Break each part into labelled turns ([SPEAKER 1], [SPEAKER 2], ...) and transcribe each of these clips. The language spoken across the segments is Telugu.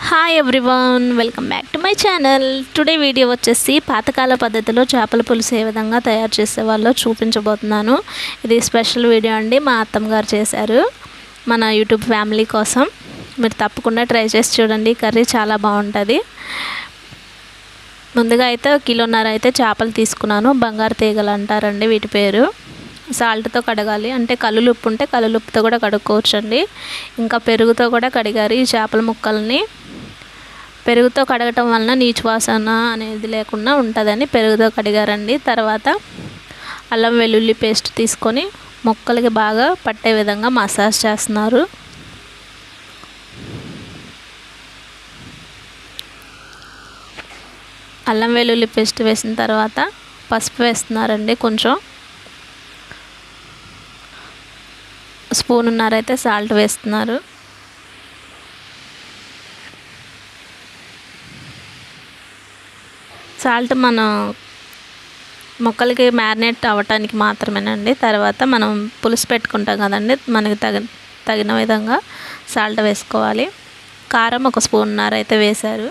[SPEAKER 1] Hi everyone, welcome back to my channel. Today video వచ్చేసి పాతకాల పద్ధతిలో చేపల పులుసు ఏ విధంగా తయారు చేసేవాళ్ళో చూపించబోతున్నాను. ఇది స్పెషల్ వీడియో అండి, మా అత్తమ్మ గారు చేశారు మన యూట్యూబ్ ఫ్యామిలీ కోసం. మీరు తప్పకుండా ట్రై చేసి చూడండి, కర్రీ చాలా బాగుంటుంది. ముందుగా అయితే 1.5 కిలో అయితే చేపలు తీసుకున్నాను. బంగారు తీగలు అంటారండి వీటి పేరు. సాల్ట్తో కడగాలి, అంటే కల్లులుప్పు ఉంటే కల్లులుప్పుతో కూడా కడుక్కోవచ్చండి. ఇంకా పెరుగుతో కూడా కడిగారు ఈ చేపల ముక్కల్ని. పెరుగుతో కడగటం వలన నీచు వాసన అనేది లేకుండా ఉంటుందని పెరుగుతో కడిగారండి. తర్వాత అల్లం వెల్లుల్లి పేస్ట్ తీసుకొని ముక్కలకి బాగా పట్టే విధంగా మసాజ్ చేస్తున్నారు. అల్లం వెల్లుల్లి పేస్ట్ వేసిన తర్వాత పసుపు వేస్తున్నారండి. కొంచెం స్పూన్నర అయితే సాల్ట్ వేస్తున్నారు. సాల్ట్ మన మొక్కలకి మ్యారినేట్ అవ్వటానికి మాత్రమేనండి. తర్వాత మనం పులుసు పెట్టుకుంటాం కదండి, మనకి తగిన విధంగా సాల్ట్ వేసుకోవాలి. కారం 1 స్పూన్నర అయితే వేశారు.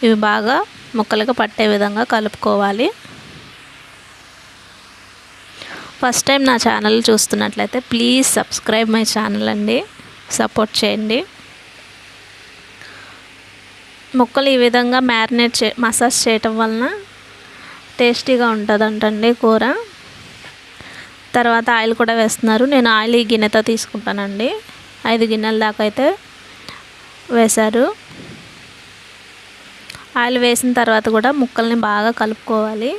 [SPEAKER 1] ఇవి బాగా ముక్కలకు పట్టే విధంగా కలుపుకోవాలి. ఫస్ట్ టైం నా ఛానల్ చూస్తున్నట్లయితే ప్లీజ్ సబ్స్క్రైబ్ మై ఛానల్ అండి, సపోర్ట్ చేయండి. ముక్కలు ఈ విధంగా మసాజ్ చేయటం వలన టేస్టీగా ఉంటుందంటండి కూర. తర్వాత ఆయిల్ కూడా వేస్తున్నారు. నేను ఆయిల్ ఈ గిన్నెతో తీసుకుంటానండి. 5 గిన్నెల దాకా అయితే వేశారు. ఆయిల్ వేసిన తర్వాత కూడా ముక్కల్ని బాగా కలుపుకోవాలి.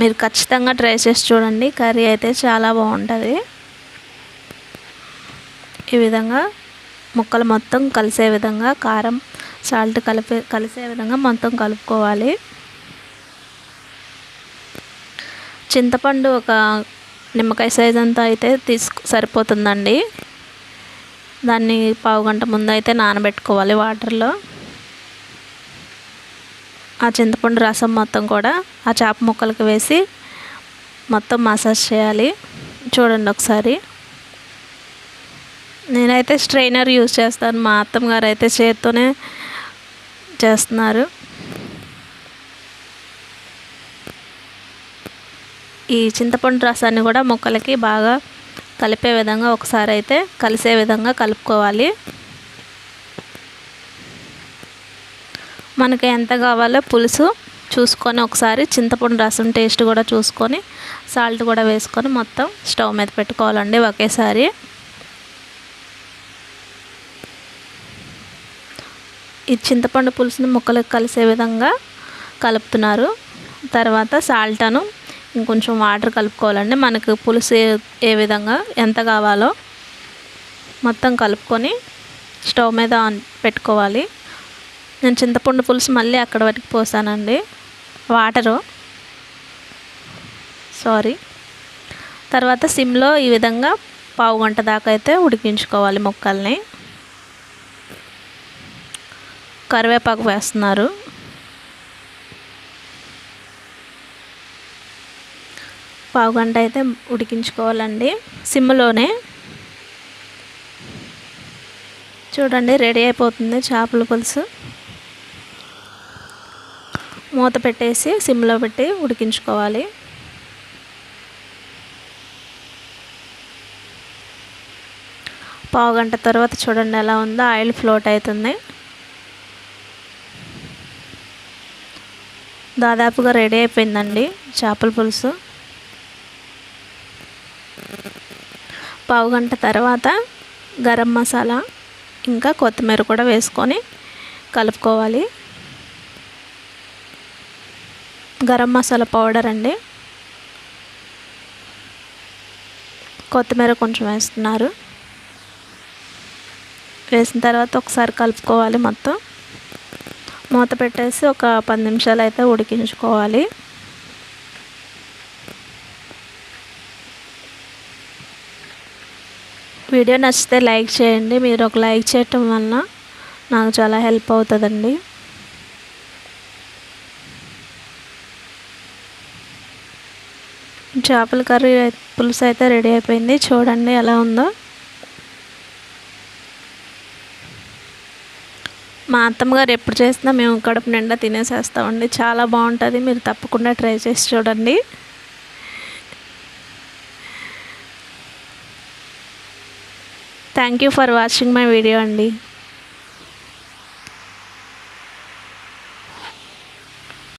[SPEAKER 1] మీరు ఖచ్చితంగా ట్రై చేసి చూడండి, కర్రీ అయితే చాలా బాగుంటుంది. ఈ విధంగా ముక్కలు మొత్తం కలిసే విధంగా కారం సాల్ట్ కలిసే విధంగా మొత్తం కలుపుకోవాలి. చింతపండు 1 నిమ్మకాయ సైజ్ అంతా అయితే సరిపోతుందండి. దాన్ని 1/2 గంట ముందు అయితే నానబెట్టుకోవాలి వాటర్లో. ఆ చింతపండు రసం మొత్తం కూడా ఆ చేప ముక్కలకు వేసి మొత్తం మసాజ్ చేయాలి. చూడండి ఒకసారి. నేనైతే స్ట్రైనర్ యూజ్ చేస్తాను, మా అత్తమ్మ గారు అయితే చేత్తోనే చేస్తున్నారు. ఈ చింతపండు రసాన్ని కూడా ముక్కలకి బాగా కలిపే విధంగా ఒకసారి అయితే కలిసే విధంగా కలుపుకోవాలి. మనకి ఎంత కావాలో పులుసు చూసుకొని ఒకసారి చింతపండు రసం టేస్ట్ కూడా చూసుకొని సాల్ట్ కూడా వేసుకొని మొత్తం స్టవ్ మీద పెట్టుకోవాలండి ఒకేసారి. ఈ చింతపండు పులుసుని ముక్కలకు కలిసే విధంగా కలుపుతున్నారు. తర్వాత సాల్ట్ను ఇంకొంచెం వాటర్ కలుపుకోవాలండి. మనకు పులుసు ఏ విధంగా ఎంత కావాలో మొత్తం కలుపుకొని స్టవ్ మీద పెట్టుకోవాలి. నేను చింతపండు పులుసు మళ్ళీ అక్కడ వరకు పోసానండి వాటరు, తర్వాత సిమ్లో ఈ విధంగా 1/2 గంట దాకా అయితే ఉడికించుకోవాలి ముక్కల్ని. కరివేపాకు వేస్తున్నారు. పావు గంట అయితే ఉడికించుకోవాలండి సిమ్లోనే. చూడండి, రెడీ అయిపోతుంది చేపల పులుసు. మూత పెట్టేసి సిమ్లో పెట్టి ఉడికించుకోవాలి. పావు గంట తర్వాత చూడండి ఎలా ఉందో, ఆయిల్ ఫ్లోట్ అవుతుంది. దాదాపుగా రెడీ అయిపోయిందండి చేపల పులుసు. పావు గంట తర్వాత గరం మసాలా ఇంకా కొత్తిమీర కూడా వేసుకొని కలుపుకోవాలి. గరం మసాలా పౌడర్ అండి, కొత్తిమీర కొంచెం వేస్తున్నారు. వేసిన తర్వాత ఒకసారి కలుపుకోవాలి మొత్తం. మూత పెట్టేసి ఒక 10 నిమిషాలు అయితే ఉడికించుకోవాలి. వీడియో నచ్చితే లైక్ చేయండి. మీరు ఒక లైక్ చేయటం వలన నాకు చాలా హెల్ప్ అవుతుందండి. చేపల కర్రీ పులుసు అయితే రెడీ అయిపోయింది. చూడండి ఎలా ఉందో. మా అత్తమ్మగారు ఎప్పుడు చేసినా మేము కడుపు నిండా తినేసేస్తామండి. చాలా బాగుంటుంది. మీరు తప్పకుండా ట్రై చేసి చూడండి. Thank you for watching my video అండి.